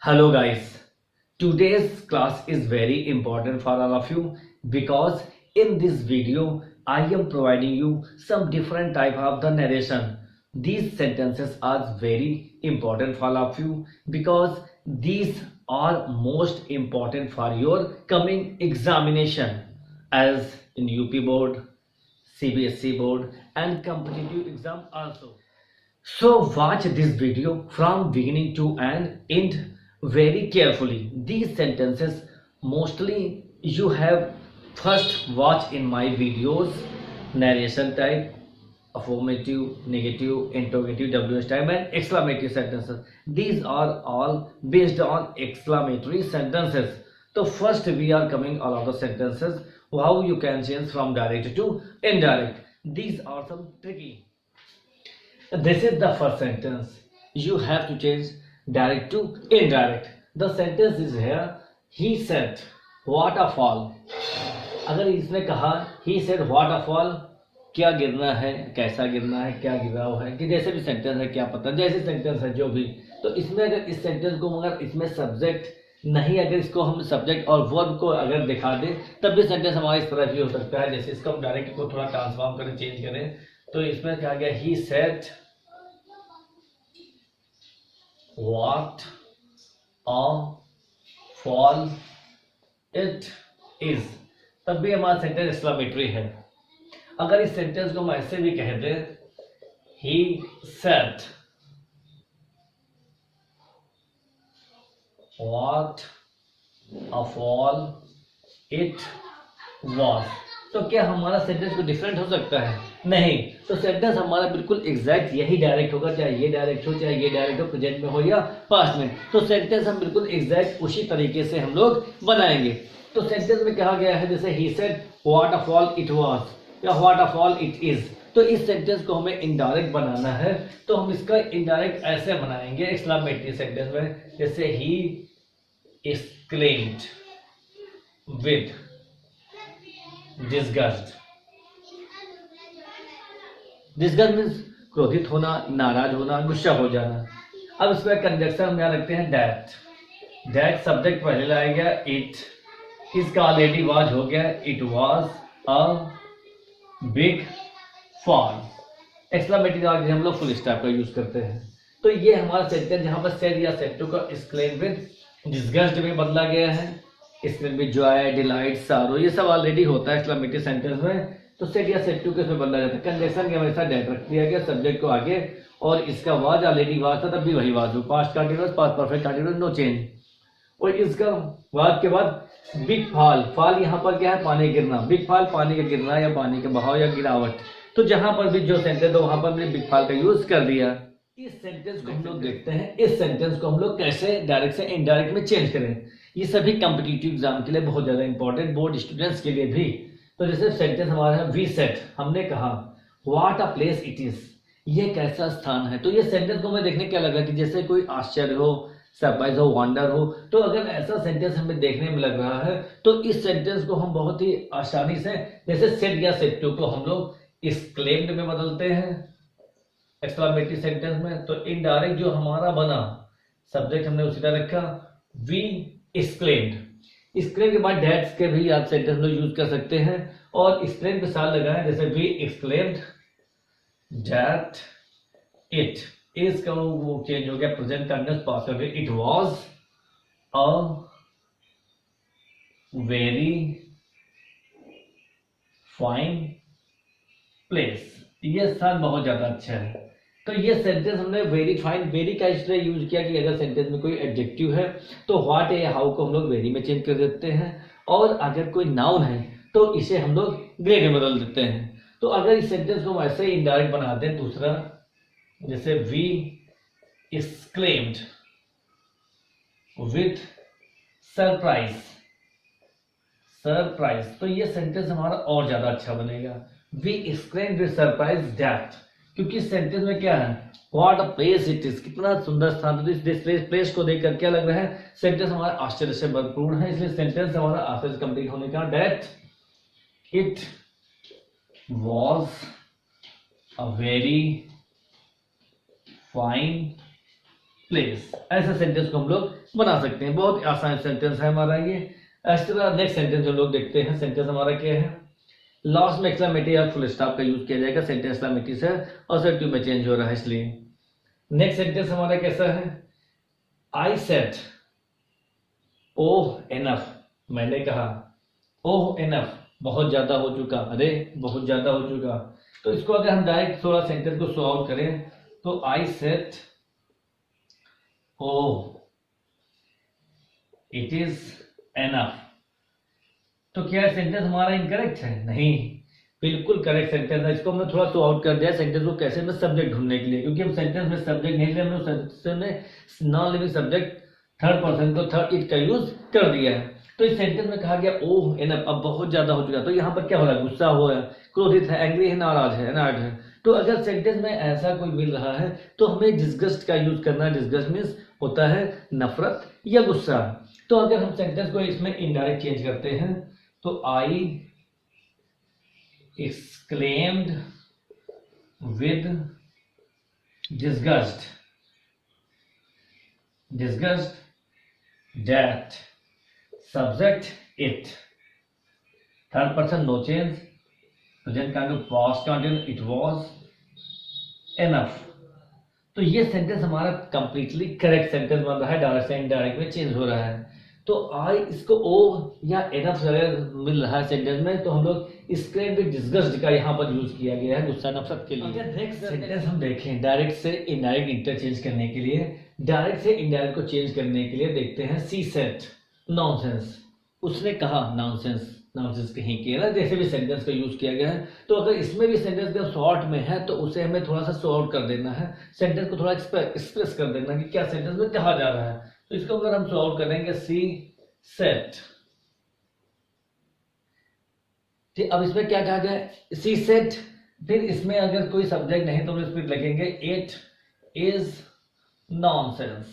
Hello guys, today's class is very important for all of you because in this video I am providing you some different type of the narration. These sentences are very important for all of you because these are most important for your coming examination as in UP board, CBSE board and competitive exam also. So watch this video from beginning to end very carefully. These sentences mostly you have first watch in my videos narration type, affirmative, negative, interrogative, WH type and exclamatory sentences. These are all based on exclamatory sentences. So first we are coming all of the sentences how you can change from direct to indirect. These are some tricky. This is the first sentence. You have to change direct to indirect. The sentence is here. He said, waterfall. अगर इसने कहा he said waterfall, क्या गिरना है, कैसा गिरना है, क्या गिरा हुआ है, कि जैसे भी सेंटेंस है क्या पता, जैसे सेंटेंस है जो भी, तो इसमें अगर इस सेंटेंस को मगर इसमें सब्जेक्ट नहीं, अगर इसको हम सब्जेक्ट और वर्ब को अगर दिखा दें तब भी सेंटेंस हमारा इस तरह भी हो सकता है. जैसे इसको हम डायरेक्ट को थोड़ा ट्रांसफॉर्म करें, चेंज करें, तो इसमें क्या गया he said what a fall it is, तब भी हमारा सेंटेंस एक्सक्लेमेटरी है. अगर इस सेंटेंस को हम ऐसे भी कह दें he said what a fall it was, तो क्या हमारा सेंटेंस को डिफरेंट हो सकता है? नहीं. तो सेंटेंस हमारा बिल्कुल एग्जैक्ट यही डायरेक्ट होगा, चाहे ये डायरेक्ट हो, चाहे ये डायरेक्ट हो, प्रेजेंट में हो या पास्ट में. तो सेंटेंस हम बिल्कुल एग्जैक्ट उसी तरीके से हम लोग बनाएंगे. तो सेंटेंस में कहा गया है जैसे ही said what a fall it was या what a fall it is. तो इस सेंटेंस को हमें इनडायरेक्ट बनाना है, तो हम इसका इनडायरेक्ट ऐसे बनाएंगे एक्सक्लेमेटरी सेंटेंस में, जैसे ही exclaimed with disgust. Disgust means क्रोधित होना, नाराज होना, गुस्सा हो जाना. अब इसमें कंजक्शन हम यहाँ रखते हैं दैट. दैट सब्जेक्ट पहले लाया गया, इट इसका ऑलरेडी वाज हो गया, it was a big fall. Exclamatory word हम लोग फुल स्टॉप का यूज करते हैं. तो ये हमारा सेंटेंस जहां पर सेड या सेड टू का एक्सक्लेम विद डिस्गस्ट में बदला गया है. इसमें भी जॉय, डिलाइट, सारो ये सब ऑलरेडी होता है एक्सक्लेमेटरी सेंटेंस में. तो सेड या सेड टू के उसमें बदला जाता है. कंजक्शन के हमेशा डेट रख दिया गया सब्जेक्ट को आगे, और इसका वाज ऑलरेडी वाज था तब भी वही वाज हो, past continuous, past perfect continuous, no change. और इसका वाज के बाद बिग फॉल. फॉल यहाँ पर क्या है? पानी गिरना. बिग फॉल पानी का गिरना या पानी का बहाव या गिरावट. तो जहां पर भी जो सेंटेंस हो वहां पर हमने बिग फॉल का यूज कर दिया. इस सेंटेंस को हम लोग देखते हैं, इस सेंटेंस को हम लोग कैसे डायरेक्ट से इनडायरेक्ट में चेंज करें. ये सभी कॉम्पिटिटिव एग्जाम के लिए बहुत ज्यादा इंपॉर्टेंट, बोर्ड स्टूडेंट्स के लिए भी. तो जैसे सेंटेंस हमारा है वी सेट, हमने कहा what a place it is, ये कैसा स्थान है. तो ये सेंटेंस को हमें देखने क्या लगा कि जैसे कोई आश्चर्य हो, सरप्राइज हो, वंडर हो. तो अगर ऐसा सेंटेंस हमें देखने में लग रहा है तो इस सेंटेंस को हम बहुत ही आसानी से जैसे सेड या सेड टू को हम लोग एक्सक्लेम्ड में बदलते हैं एक्सक्लेमेटरी सेंटेंस में. तो इनडायरेक्ट जो हमारा बना सब्जेक्ट हमने उसी तरह रखा, वी एक्सक्लेम्ड. एक्सक्लेम के बाद दैट्स के भी आप सेंटेंस में यूज कर सकते हैं, और एक्सक्लेम के साथ लगाएं जैसे we exclaimed that it is का वो चेंज हो गया, प्रेजेंट कंटिन्यूअस पास्ट हो गया, it was a very fine place. ये स्थान बहुत ज्यादा अच्छा है. तो ये सेंटेंस हमने वेरी फाइन, वेरी का इसलिए यूज किया कि अगर सेंटेंस में कोई एडजेक्टिव है तो व्हाट या हाउ को हम लोग वेरी में चेंज कर देते हैं, और अगर कोई नाउन है तो इसे हम लोग ग्रे में बदल देते हैं. तो अगर इस सेंटेंस को हम ऐसे ही इनडायरेक्ट बनाते हैं दूसरा, जैसे we exclaimed with surprise, surprise. तो ये सेंटेंस हमारा और ज्यादा अच्छा बनेगा. We exclaimed with surprise that, क्योंकि सेंटेंस में क्या है what a place it is, कितना सुंदर स्थान. तो इस प्लेस को देखकर क्या लग रहा है, सेंटेंस हमारा आश्चर्य से भरपूर है, इसलिए सेंटेंस हमारा आश्चर्य कंप्लीट होने का that it was a very fine place. ऐसे सेंटेंस को हम लोग बना सकते हैं, बहुत आसान सेंटेंस है हमारा ये। इस तरह नेक्स्ट सेंटेंस हम लोग देखते हैं। सेंटेंस हमारा क्या है, लास्ट में एक्सक्लेमेटरी या फुल स्टॉप का यूज किया जाएगा। सेंटेंस एक्सक्लेमेटरी से असर्टिव में चेंज हो रहा है इसलिए। नेक्स्ट सेंटेंस हमारा कैसा है, आई सेड ओह एनफ, मैंने कहा, ओह एनफ बहुत ज्यादा हो चुका, अरे बहुत ज्यादा हो चुका। तो इसको अगर हम डायरेक्ट थोड़ा सेंटेंस को सॉल्व करें तो I said oh it is enough, तो क्या सेंटेंस हमारा इनकरेक्ट है? नहीं, बिल्कुल करेक्ट सेंटेंस है। इसको हमने थोड़ा सो आउट कर दिया सेंटेंस को कैसे में सब्जेक्ट ढूंढने के लिए, क्योंकि हम सेंटेंस में सब्जेक्ट नहीं ले, हमने सेंटेंस में non living subject third person को थर्ड इट का यूज कर दिया है। तो इस सेंटेंस में कहा गया ओह एनफ, अब बहुत ज्यादा हो चुका। तो यहाँ पर क्या हो रहा है, गुस्सा हो रहा है, क्रोधित है, एंग्री है, नाराज है, अनर्ट है। तो अगर सेंटेंस में ऐसा कोई मिल रहा है तो हमें डिस्गस्ट का यूज करना है। डिस्गस्ट मीन्स होता है नफरत या गुस्सा। तो अगर हम सेंटेंस को इसमें इनडायरेक्ट चेंज करते हैं तो आई exclaimed with disgust that, subject it, third person no change, present continuous, past continuous, it was enough। तो ये सेंटेंस हमारा कंप्लीटली करेक्ट सेंटेंस बन रहा है, डायरेक्ट से इनडायरेक्ट में चेंज हो रहा है। तो आई इसको ओ या एनफ मिल रहा है सेंटेंस में, तो हम लोग एक्सक्लेम विद डिस्गस्ट का यहाँ पर यूज किया गया है गुस्सा नफरत के लिए। नेक्स्ट सेंटेंस हम देखें डायरेक्ट से इनडायरेक्ट इंटरचेंज करने के लिए, डायरेक्ट से इनडायरेक्ट को चेंज करने के लिए देखते हैं। सी सेड नॉनसेंस, उसने कहा, नॉनसेंस, नॉनसेंस कहीं के ना, जैसे भी सेंटेंस का यूज किया गया है। तो अगर इसमें भी सेंटेंस जब शॉर्ट में है तो उसे हमें थोड़ा सा शॉर्ट कर देना है, सेंटेंस को थोड़ा एक्सप्रेस कर देना कि क्या सेंटेंस में कहा जा रहा है। तो इसको अगर हम सॉल्व करेंगे, सी सेड, ठीक, अब इसमें क्या कहा गया, सी सेड, फिर इसमें अगर कोई सब्जेक्ट नहीं तो हम इस पर लिखेंगे इट इज नॉनसेंस,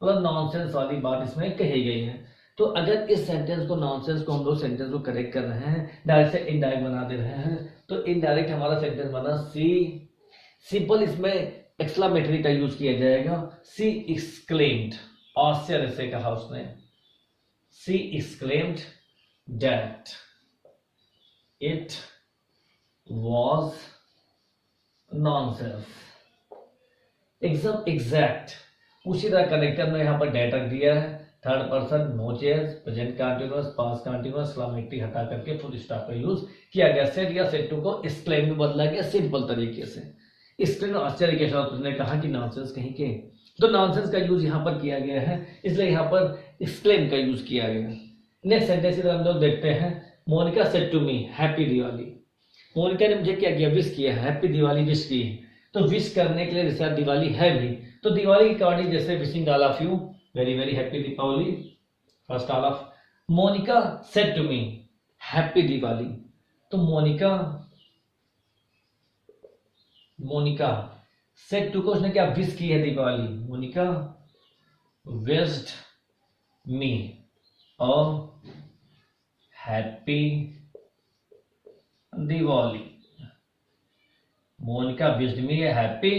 मतलब नॉनसेंस वाली बात इसमें कही गई है। तो अगर इस सेंटेंस को नॉनसेंस को हम लोग सेंटेंस को करेक्ट कर रहे हैं, डायरेक्ट से इनडायरेक्ट बना दे रहे हैं, तो इनडायरेक्ट हमारा सेंटेंस बना सी, सिंपल इसमें एक्सक्लेमेटरी का यूज किया जाएगा। सी एक्सक्लेम्ड, आश्चर्य से कहा उसने, she exclaimed that it was nonsense. एकदम एग्जैक्ट उसी तरह कनेक्टर में यहाँ पर डेट रख दिया है, third person no change, present continuous, past continuous, exclamatory हटा करके फुल स्टॉप का यूज किया गया। सेड या सेड टू को एक्सक्लेम में बदला गया सिंपल तरीके से। एक्सक्लेम आश्चर्य के साथ उसने कहा कि नॉनसेंस कहीं के, तो नॉनसेंस का यूज यहाँ पर किया गया है, इसलिए यहाँ पर एक्सक्लेम का यूज किया गया। नेक्स्ट सेंटेंस हम लोग देखते हैं, Monica said to me happy Diwali, Monica ने मुझे क्या किया, विश किया, हैप्पी दिवाली विश की। तो विश करने के लिए जैसे दिवाली है भी, तो दिवाली के अकॉर्डिंग जैसे wishing all of you very very happy Deepavali, first all of Monica said to me happy Diwali. तो मोनिका सेड टू को उसने क्या विश की है Deepavali, Monica wished me a happy Diwali, Monica wished me a happy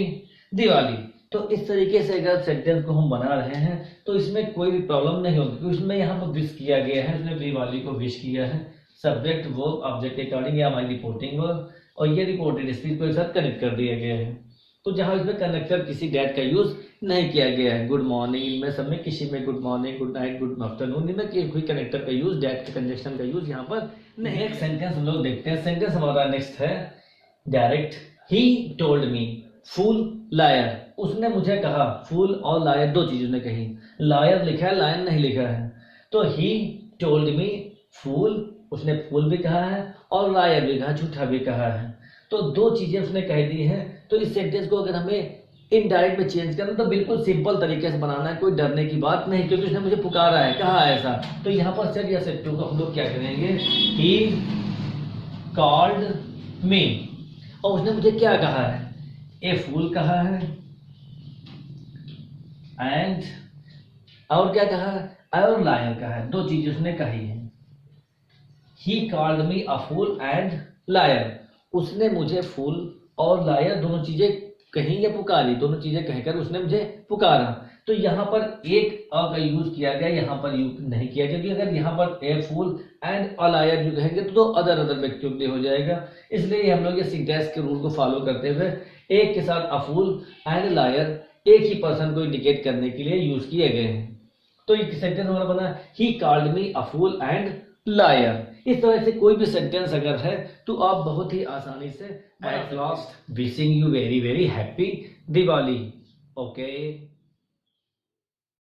Diwali. तो इस तरीके से अगर सेंटेंस को हम बना रहे हैं तो इसमें कोई भी प्रॉब्लम नहीं होगी, क्योंकि इसमें यहाँ पर विश किया गया है, उसने दिवाली को विश किया है, सब्जेक्ट वर्ब ऑब्जेक्ट के अकॉर्डिंग या हमारी रिपोर्टिंग वर्ब, और ये रिपोर्टेड स्पीच को एक साथ कनेक्ट कर दिया गया है। तो जहां इसमें कनेक्टर किसी डेट का यूज नहीं किया गया है, गुड मॉर्निंग इनमें सब में किसी में good morning, good night, good afternoon, इनमें कोई कनेक्टर का यूज, डेट के कंजक्शन का यूज यहाँ पर नहीं। नेक्स्ट सेंटेंस हम लोग देखते हैं। सेंटेंस हमारा नेक्स्ट है direct, he told me fool liar, उसने मुझे कहा, फूल और लायर दो चीज उसने कही, लायर लिखा है, लायर नहीं लिखा है। तो ही टोल्ड मी फूल, उसने फूल भी कहा है और लायर भी कहा, झूठा भी कहा है। तो दो चीजें उसने कह दी है। तो इस सेंटेंस को अगर हमें इनडायरेक्ट में चेंज करना तो बिल्कुल सिंपल तरीके से बनाना है, कोई डरने की बात नहीं, क्योंकि उसने मुझे पुकारा है, कहा ऐसा। तो यहाँ पर सेड या सेड टू को हम लोग क्या करेंगे, ही कॉल्ड मी, और उसने मुझे क्या कहा है, ए फूल कहा है, एंड और क्या कहा है, और लायर कहा है, दो चीज उसने कही है। He called me a fool and liar, उसने मुझे फूल और लायर दोनों चीजें कहीं या पुकारी, दोनों चीजें कहकर उसने मुझे पुकारा। तो यहाँ पर एक अ का यूज किया गया, यहाँ पर यूज नहीं किया, क्योंकि अगर यहाँ पर ए फूल एंड अ लायर जो कहेंगे तो अदर व्यक्तियों के लिए हो जाएगा। इसलिए हम लोग ये सिंटैक्स के रूल को फॉलो करते हुए एक के साथ अ फूल एंड लायर एक ही पर्सन को इंडिकेट करने के लिए यूज किए गए हैं। तो एक सेंटेंस हमारा बना, he called me a fool and liar. इस तरह से कोई भी सेंटेंस अगर है तो आप बहुत ही आसानी से at last wishing you very very happy Diwali. Okay.